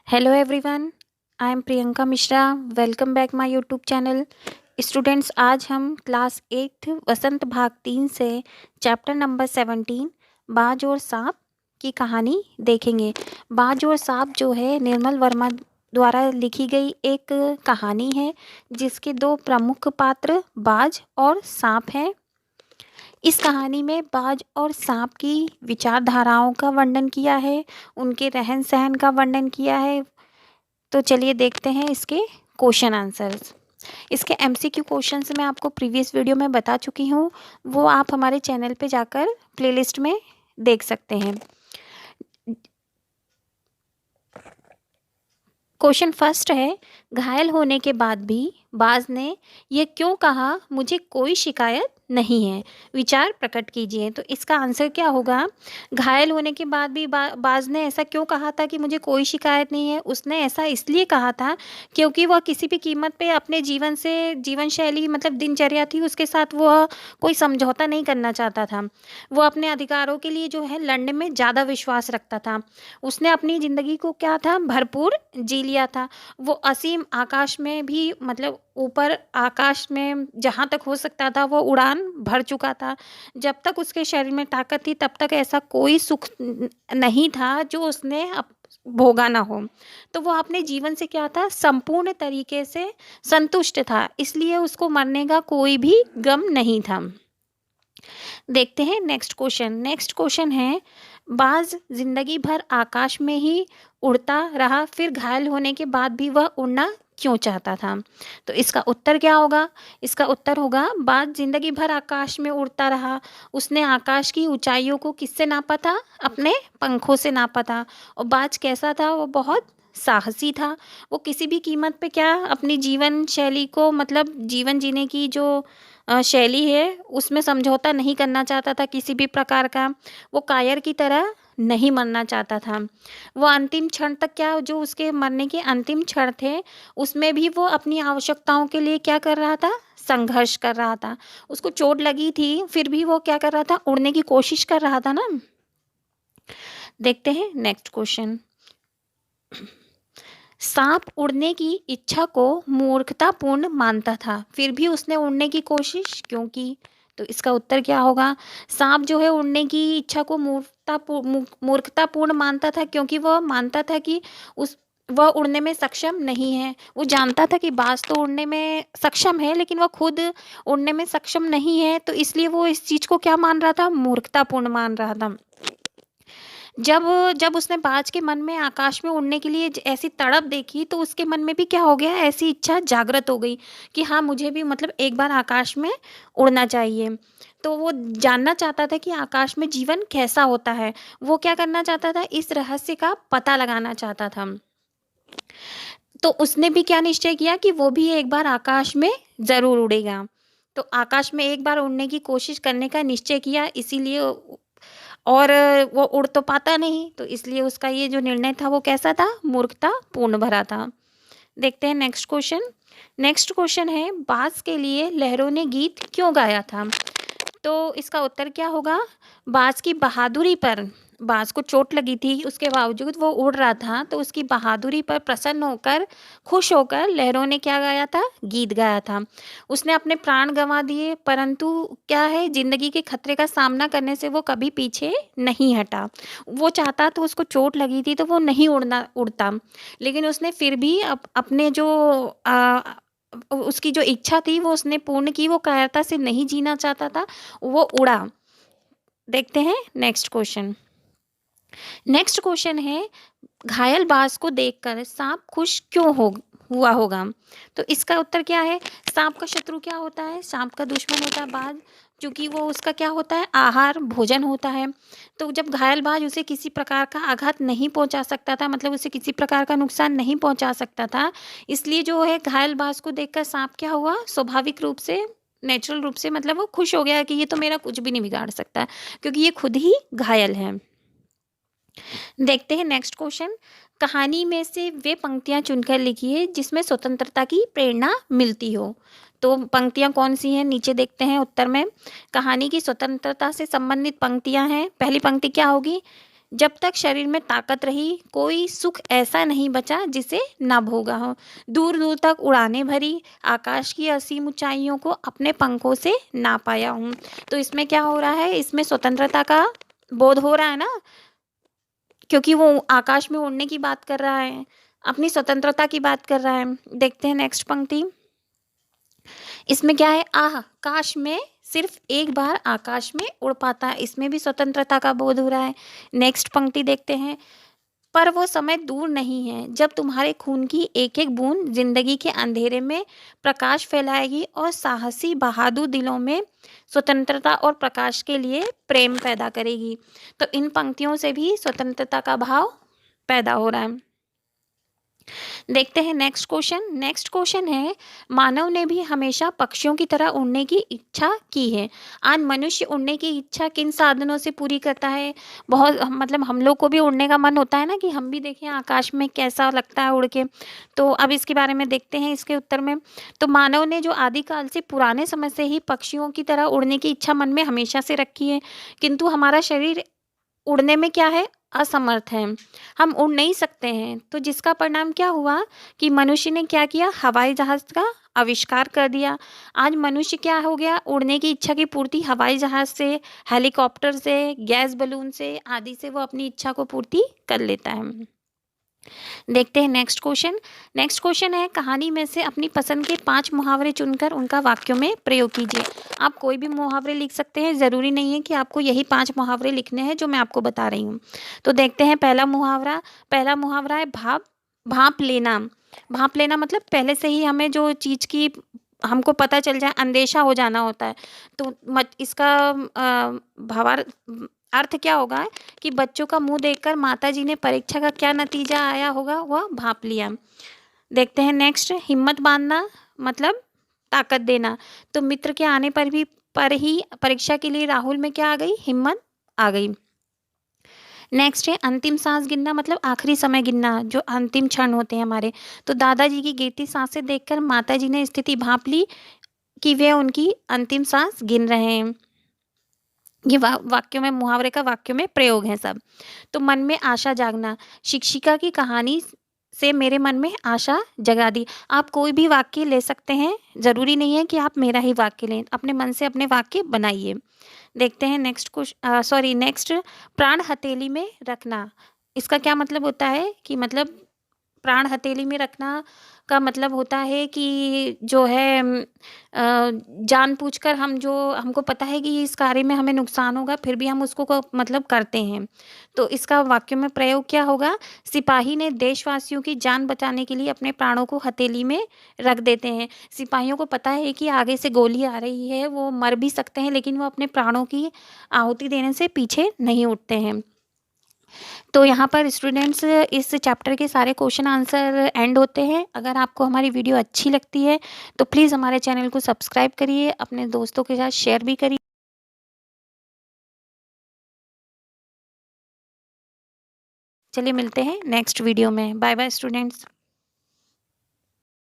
Hello everyone, I am Priyanka Mishra. Welcome back my YouTube channel. Students, आज हम class 8 वसंत भाग 3 से chapter number 17 बाज और सांप की कहानी देखेंगे। बाज और सांप जो है निर्मल वर्मा द्वारा लिखी गई एक कहानी है जिसके दो प्रमुख पात्र बाज और सांप हैं। इस कहानी में बाज और सांप की विचारधाराओं का वर्णन किया है, उनके रहन सहन का वर्णन किया है। तो चलिए देखते हैं इसके क्वेश्चन आंसर्स। इसके एमसीक्यू क्वेश्चंस मैं आपको प्रीवियस वीडियो में बता चुकी हूँ, वो आप हमारे चैनल पे जाकर प्लेलिस्ट में देख सकते हैं। क्वेश्चन फर्स्ट है, घायल होने के बाद भी बाज ने यह क्यों कहा मुझे कोई शिकायत नहीं है, विचार प्रकट कीजिए। तो इसका आंसर क्या होगा? घायल होने के बाद भी बाज ने ऐसा क्यों कहा था कि मुझे कोई शिकायत नहीं है? उसने ऐसा इसलिए कहा था क्योंकि वह किसी भी कीमत पे अपने जीवन से जीवन शैली मतलब दिनचर्या थी, उसके साथ वह कोई समझौता नहीं करना चाहता था। वो अपने अधिकारों के लिए जो है लड़ने में ज़्यादा विश्वास रखता था। उसने अपनी ज़िंदगी को क्या था भरपूर जी लिया था। वो असीम आकाश में भी मतलब ऊपर आकाश में जहाँ तक हो सकता था वो उड़ान भर चुका था। जब तक उसके शरीर में ताकत थी तब तक ऐसा कोई सुख नहीं था जो उसने भोगा ना हो। तो वो अपने जीवन से क्या था संपूर्ण तरीके से संतुष्ट था, इसलिए उसको मरने का कोई भी गम नहीं था। देखते हैं नेक्स्ट क्वेश्चन। नेक्स्ट क्वेश्चन है, बाज जिंदगी भर आकाश में ही उड़ता रहा, फिर घायल होने के बाद भी वह उड़ना क्यों चाहता था? तो इसका उत्तर क्या होगा? इसका उत्तर होगा बाज जिंदगी भर आकाश में उड़ता रहा। उसने आकाश की ऊंचाइयों को किससे नापा था? अपने पंखों से नापा था। और बाज कैसा था? वो बहुत साहसी था। वो किसी भी कीमत पे क्या अपनी जीवन शैली को मतलब जीवन जीने की जो शैली है उसमें समझौता नहीं करना चाहता था किसी भी प्रकार का। वो कायर की तरह नहीं मरना चाहता था। वो अंतिम क्षण तक क्या जो उसके मरने के अंतिम क्षण थे उसमें भी वो अपनी आवश्यकताओं के लिए क्या कर रहा था? संघर्ष कर रहा था। उसको चोट लगी थी फिर भी वो क्या कर रहा था? उड़ने की कोशिश कर रहा था ना। देखते हैं नेक्स्ट क्वेश्चन। सांप उड़ने की इच्छा को मूर्खतापूर्ण मानता था, फिर भी उसने उड़ने की कोशिश क्यों की? तो इसका उत्तर क्या होगा? सांप जो है उड़ने की इच्छा को मूर्खतापूर्ण मानता था क्योंकि वह मानता था कि उस वह उड़ने में सक्षम नहीं है। वो जानता था कि बाज तो उड़ने में सक्षम है लेकिन वह खुद उड़ने में सक्षम नहीं है, तो इसलिए वो इस चीज़ को क्या मान रहा था? मूर्खतापूर्ण मान रहा था। जब जब उसने बाज के मन में आकाश में उड़ने के लिए ऐसी तड़प देखी तो उसके मन में भी क्या हो गया? ऐसी इच्छा जागृत हो गई कि हाँ मुझे भी मतलब एक बार आकाश में उड़ना चाहिए। तो वो जानना चाहता था कि आकाश में जीवन कैसा होता है। वो क्या करना चाहता था? इस रहस्य का पता लगाना चाहता था। तो उसने भी क्या निश्चय किया कि वो भी एक बार आकाश में ज़रूर उड़ेगा। तो आकाश में एक बार उड़ने की कोशिश करने का निश्चय किया, इसीलिए और वो उड़ तो पाता नहीं, तो इसलिए उसका ये जो निर्णय था वो कैसा था? मूर्खतापूर्ण भरा था। देखते हैं नेक्स्ट क्वेश्चन। नेक्स्ट क्वेश्चन है, बाज के लिए लहरों ने गीत क्यों गाया था? तो इसका उत्तर क्या होगा? बाज की बहादुरी पर, बाज को चोट लगी थी उसके बावजूद वो उड़ रहा था, तो उसकी बहादुरी पर प्रसन्न होकर खुश होकर लहरों ने क्या गाया था? गीत गाया था। उसने अपने प्राण गंवा दिए परंतु क्या है जिंदगी के खतरे का सामना करने से वो कभी पीछे नहीं हटा। वो चाहता तो उसको चोट लगी थी तो वो नहीं उड़ता, लेकिन उसने फिर भी अपने जो उसकी जो इच्छा थी वो उसने पूर्ण की। वो कायरता से नहीं जीना चाहता था, वो उड़ा। देखते हैं नेक्स्ट क्वेश्चन। नेक्स्ट क्वेश्चन है, घायल बाज को देखकर सांप खुश क्यों हुआ होगा? तो इसका उत्तर क्या है? सांप का शत्रु क्या होता है? सांप का दुश्मन होता है बाज, क्योंकि वो उसका क्या होता है? आहार भोजन होता है। तो जब घायल बाज उसे किसी प्रकार का आघात नहीं पहुंचा सकता था, मतलब उसे किसी प्रकार का नुकसान नहीं पहुंचा सकता था, इसलिए जो है घायल बाज को देखकर सांप क्या हुआ? स्वाभाविक रूप से नेचुरल रूप से मतलब वो खुश हो गया कि ये तो मेरा कुछ भी नहीं बिगाड़ सकता, क्योंकि ये खुद ही घायल है। देखते हैं नेक्स्ट क्वेश्चन। कहानी में से वे पंक्तियां चुनकर लिखिए जिसमें स्वतंत्रता की प्रेरणा मिलती हो। तो पंक्तियां कौन सी हैं? नीचे देखते हैं उत्तर में। कहानी की स्वतंत्रता से संबंधित पंक्तियां हैं। पहली पंक्ति क्या होगी? जब तक शरीर में ताकत रही कोई सुख ऐसा नहीं बचा जिसे ना भोगा हो। दूर दूर तक उड़ानें भरी, आकाश की असीम ऊंचाइयों को अपने पंखों से ना पाया हूँ। तो इसमें क्या हो रहा है, इसमें स्वतंत्रता का बोध हो रहा है ना, क्योंकि वो आकाश में उड़ने की बात कर रहा है, अपनी स्वतंत्रता की बात कर रहा है। देखते हैं नेक्स्ट पंक्ति। इसमें क्या है, आह काश में सिर्फ एक बार आकाश में उड़ पाता, इसमें भी स्वतंत्रता का बोध हो रहा है। नेक्स्ट पंक्ति देखते हैं। पर वो समय दूर नहीं है जब तुम्हारे खून की एक एक बूंद जिंदगी के अंधेरे में प्रकाश फैलाएगी और साहसी बहादुर दिलों में स्वतंत्रता और प्रकाश के लिए प्रेम पैदा करेगी। तो इन पंक्तियों से भी स्वतंत्रता का भाव पैदा हो रहा है। देखते हैं नेक्स्ट क्वेश्चन। नेक्स्ट क्वेश्चन है, मानव ने भी हमेशा पक्षियों की तरह उड़ने की इच्छा की है। आज मनुष्य उड़ने की इच्छा किन साधनों से पूरी करता है। बहुत मतलब हम लोग को भी उड़ने का मन होता है ना, कि हम भी देखें आकाश में कैसा लगता है उड़ के। तो अब इसके बारे में देखते हैं इसके उत्तर में। तो मानव ने जो आदिकाल से पुराने समय से ही पक्षियों की तरह उड़ने की इच्छा मन में हमेशा से रखी है, किंतु हमारा शरीर उड़ने में क्या है, असमर्थ है, हम उड़ नहीं सकते हैं। तो जिसका परिणाम क्या हुआ कि मनुष्य ने क्या किया, हवाई जहाज का आविष्कार कर दिया। आज मनुष्य क्या हो गया, उड़ने की इच्छा की पूर्ति हवाई जहाज से, हेलीकॉप्टर से, गैस बलून से आदि से वो अपनी इच्छा को पूर्ति कर लेता है। देखते हैं नेक्स्ट क्वेश्चन। नेक्स्ट क्वेश्चन है, कहानी में से अपनी पसंद के 5 मुहावरे चुनकर उनका वाक्यों में प्रयोग कीजिए। आप कोई भी मुहावरे लिख सकते हैं, ज़रूरी नहीं है कि आपको यही 5 मुहावरे लिखने हैं जो मैं आपको बता रही हूँ। तो देखते हैं पहला मुहावरा है भांप लेना। भांप लेना मतलब पहले से ही हमें जो चीज़ की हमको पता चल जाए, अंदेशा हो जाना होता है। तो इसका भावार्थ अर्थ क्या होगा कि बच्चों का मुंह देखकर माताजी ने परीक्षा का क्या नतीजा आया होगा वह भांप लिया। देखते हैं नेक्स्ट, हिम्मत बांधना मतलब ताकत देना। तो मित्र के आने पर ही परीक्षा के लिए राहुल में क्या आ गई, हिम्मत आ गई। नेक्स्ट है अंतिम सांस गिनना मतलब आखिरी समय गिनना, जो अंतिम क्षण होते हैं हमारे। तो दादाजी की गिरती सांसें देखकर माताजी ने स्थिति भांप ली कि वे उनकी अंतिम सांस गिन रहे हैं। ये वाक्यों में, मुहावरे का वाक्यों में प्रयोग है सब। तो मन में आशा जागना, शिक्षिका की कहानी से मेरे मन में आशा जगा दी। आप कोई भी वाक्य ले सकते हैं, ज़रूरी नहीं है कि आप मेरा ही वाक्य लें, अपने मन से अपने वाक्य बनाइए। देखते हैं नेक्स्ट, प्राण हथेली में रखना। इसका क्या मतलब होता है कि मतलब प्राण हथेली में रखना का मतलब होता है कि जो है जानबूझकर हम जो हमको पता है कि इस कार्य में हमें नुकसान होगा फिर भी हम उसको मतलब करते हैं। तो इसका वाक्य में प्रयोग क्या होगा, सिपाही ने देशवासियों की जान बचाने के लिए अपने प्राणों को हथेली में रख देते हैं। सिपाहियों को पता है कि आगे से गोली आ रही है, वो मर भी सकते हैं लेकिन वो अपने प्राणों की आहुति देने से पीछे नहीं उठते हैं। तो यहाँ पर स्टूडेंट्स इस चैप्टर के सारे क्वेश्चन आंसर एंड होते हैं। अगर आपको हमारी वीडियो अच्छी लगती है तो प्लीज़ हमारे चैनल को सब्सक्राइब करिए, अपने दोस्तों के साथ शेयर भी करिए। चलिए मिलते हैं नेक्स्ट वीडियो में। Bye bye students.